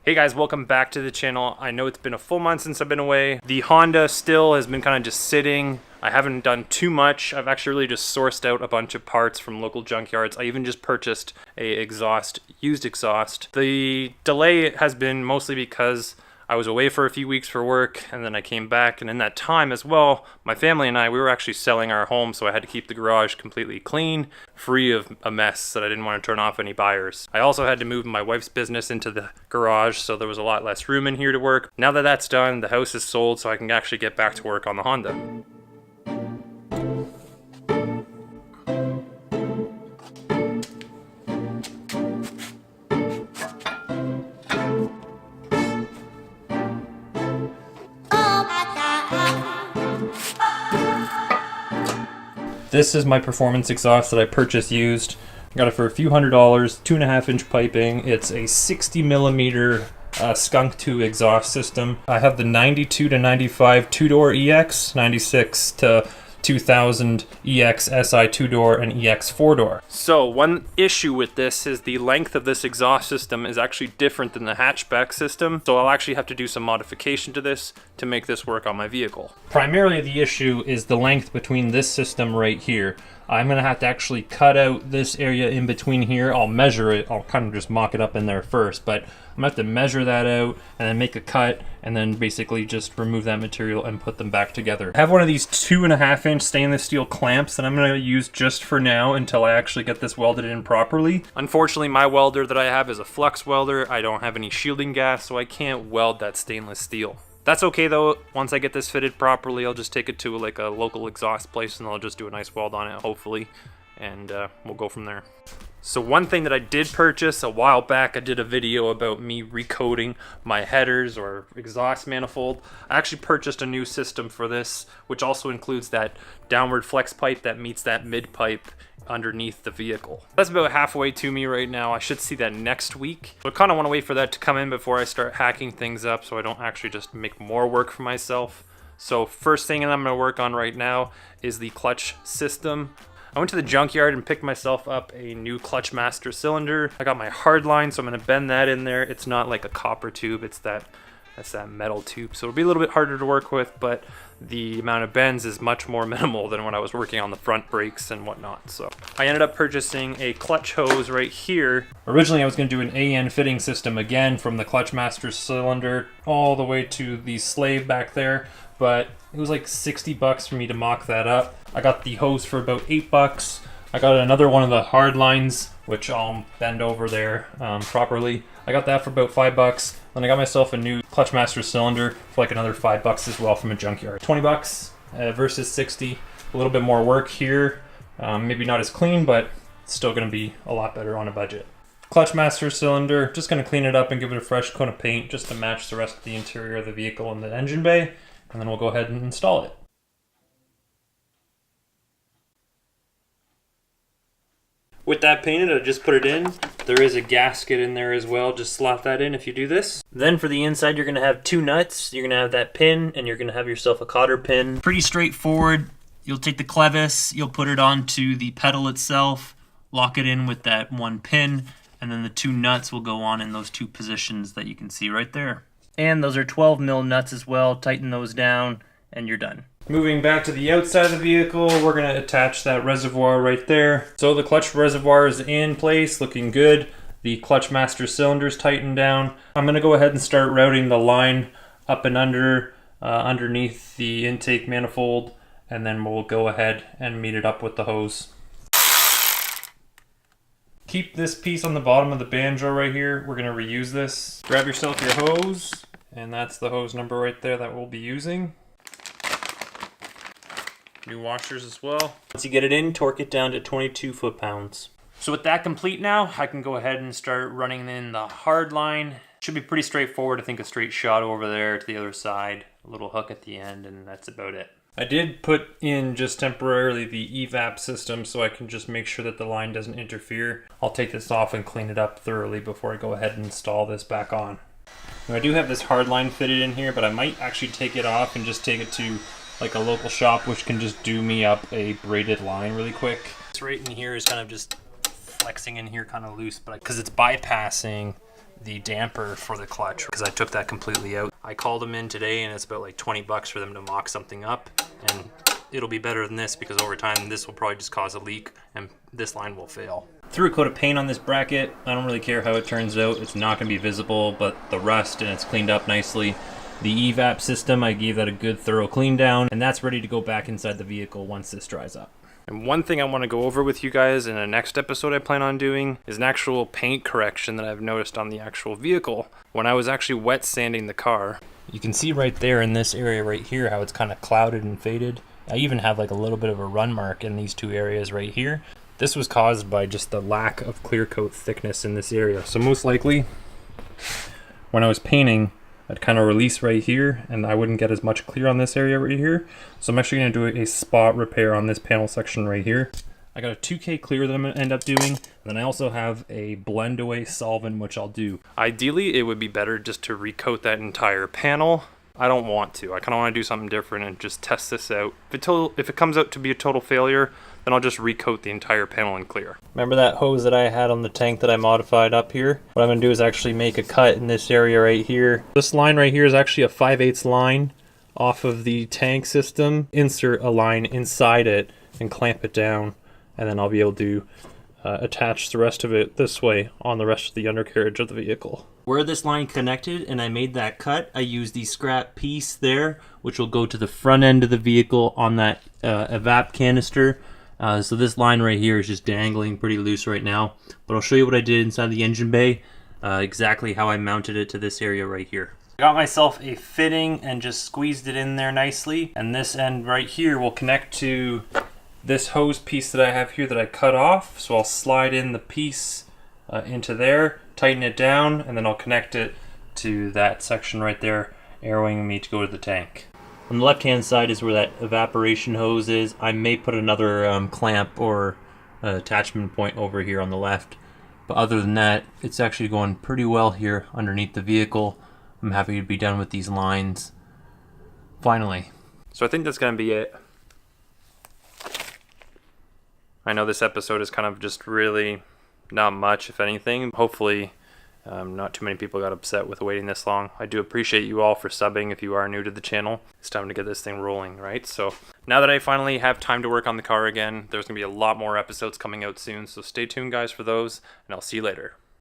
Hey guys, welcome back to the channel. I know it's been a full month since I've been away. The Honda still has been kind of just sitting. I haven't done too much. I've actually really just sourced out a bunch of parts from local junkyards. I even just purchased a used exhaust. The delay has been mostly because I was away for a few weeks for work, and then I came back, and in that time as well, my family and I, we were actually selling our home, so I had to keep the garage completely clean, free of a mess that I didn't want to turn off any buyers. I also had to move my wife's business into the garage, so there was a lot less room in here to work. Now that that's done, the house is sold, so I can actually get back to work on the Honda. This is my performance exhaust that I purchased used. I got it for a few $100s, 2.5-inch piping. It's a 60mm skunk 2 exhaust system. I have the 92 to 95 two-door EX, 96 to 2000 EX SI 2-door, and EX 4-door. So one issue with this is the length of this exhaust system is actually different than the hatchback system, so I'll actually have to do some modification to this to make this work on my vehicle. Primarily the issue is the length between this system right here. I'm gonna have to actually cut out this area in between here. I'll measure it, I'll kind of just mock it up in there first, but I'm gonna have to measure that out and then make a cut and then basically just remove that material and put them back together. I have one of these 2.5-inch stainless steel clamps that I'm gonna use just for now until I actually get this welded in properly. Unfortunately, my welder that I have is a flux welder. I don't have any shielding gas, so I can't weld that stainless steel. That's okay though. Once I get this fitted properly, I'll just take it to like a local exhaust place and I'll just do a nice weld on it, hopefully, and we'll go from there. So one thing that I did purchase a while back, I did a video about me recoating my headers or exhaust manifold. I actually purchased a new system for this, which also includes that downward flex pipe that meets that mid pipe underneath the vehicle. That's about halfway to me right now. I should see that next week. So I kind of want to wait for that to come in before I start hacking things up so I don't actually just make more work for myself. So first thing that I'm going to work on right now is the clutch system. I went to the junkyard and picked myself up a new clutch master cylinder. I got my Hardline, so I'm going to bend that in there. It's not like a copper tube, that's that metal tube, so it'll be a little bit harder to work with, but the amount of bends is much more minimal than when I was working on the front brakes and whatnot. So I ended up purchasing a clutch hose right here. Originally I was going to do an AN fitting system again from the clutch master cylinder all the way to the slave back there, but it was like 60 bucks for me to mock that up. I got the hose for about 8 bucks. I got another one of the hard lines, which I'll bend over there properly. I got that for about 5 bucks. Then I got myself a new clutch master cylinder for like another 5 bucks as well from a junkyard. 20 bucks versus 60. A little bit more work here. Maybe not as clean, but it's still gonna be a lot better on a budget. Clutch master cylinder, just gonna clean it up and give it a fresh coat of paint just to match the rest of the interior of the vehicle and the engine bay. And then we'll go ahead and install it. With that painted, I just put it in. There is a gasket in there as well. Just slot that in if you do this. Then for the inside, you're gonna have 2 nuts. You're gonna have that pin, and you're gonna have yourself a cotter pin. Pretty straightforward. You'll take the clevis, you'll put it onto the pedal itself, lock it in with that 1 pin, and then the 2 nuts will go on in those 2 positions that you can see right there. And those are 12mm nuts as well. Tighten those down, and you're done. Moving back to the outside of the vehicle, we're going to attach that reservoir right there. So the clutch reservoir is in place, looking good. The clutch master cylinder's tightened down. I'm going to go ahead and start routing the line up and under, underneath the intake manifold, and then we'll go ahead and meet it up with the hose. Keep this piece on the bottom of the banjo right here. We're going to reuse this. Grab yourself your hose, and that's the hose number right there that we'll be using. New washers as well. Once you get it in, torque it down to 22 foot-pounds. So with that complete now, I can go ahead and start running in the hard line. Should be pretty straightforward. I think a straight shot over there to the other side, a little hook at the end, and that's about it. I did put in just temporarily the EVAP system so I can just make sure that the line doesn't interfere. I'll take this off and clean it up thoroughly before I go ahead and install this back on. Now, I do have this hard line fitted in here, but I might actually take it off and just take it to like a local shop which can just do me up a braided line really quick. This right in here is kind of just flexing in here kind of loose, but because it's bypassing the damper for the clutch because I took that completely out. I called them in today and it's about like 20 bucks for them to mock something up, and it'll be better than this because over time this will probably just cause a leak and this line will fail. Threw a coat of paint on this bracket. I don't really care how it turns out. It's not going to be visible, but the rust, and it's cleaned up nicely. The EVAP system, I gave that a good thorough clean down, and that's ready to go back inside the vehicle once this dries up. And one thing I want to go over with you guys in the next episode I plan on doing is an actual paint correction that I've noticed on the actual vehicle. When I was actually wet sanding the car, you can see right there in this area right here how it's kind of clouded and faded. I even have like a little bit of a run mark in these two areas right here. This was caused by just the lack of clear coat thickness in this area. So most likely, when I was painting, I'd kind of release right here and I wouldn't get as much clear on this area right here. So I'm actually going to do a spot repair on this panel section right here. I got a 2K clear that I'm going to end up doing. And then I also have a blend away solvent, which I'll do. Ideally, it would be better just to recoat that entire panel. I don't want to. I kind of want to do something different and just test this out. If it comes out to be a total failure, then I'll just recoat the entire panel and clear. Remember that hose that I had on the tank that I modified up here? What I'm going to do is actually make a cut in this area right here. This line right here is actually a 5/8 line off of the tank system. Insert a line inside it and clamp it down, and then I'll be able to attach the rest of it this way on the rest of the undercarriage of the vehicle. Where this line connected and I made that cut, I used the scrap piece there, which will go to the front end of the vehicle on that EVAP canister. So this line right here is just dangling pretty loose right now, but I'll show you what I did inside the engine bay, exactly how I mounted it to this area right here. I got myself a fitting and just squeezed it in there nicely, and this end right here will connect to this hose piece that I have here that I cut off. So I'll slide in the piece into there, tighten it down, and then I'll connect it to that section right there, arrowing me to go to the tank. On the left hand side is where that evaporation hose is. I may put another clamp or attachment point over here on the left, but other than that, it's actually going pretty well here underneath the vehicle. I'm happy to be done with these lines finally. So I think that's going to be it. I know this episode is kind of just really not much, if anything. Hopefully not too many people got upset with waiting this long. I do appreciate you all for subbing if you are new to the channel. It's time to get this thing rolling, right? So now that I finally have time to work on the car again, there's going to be a lot more episodes coming out soon. So stay tuned, guys, for those, and I'll see you later.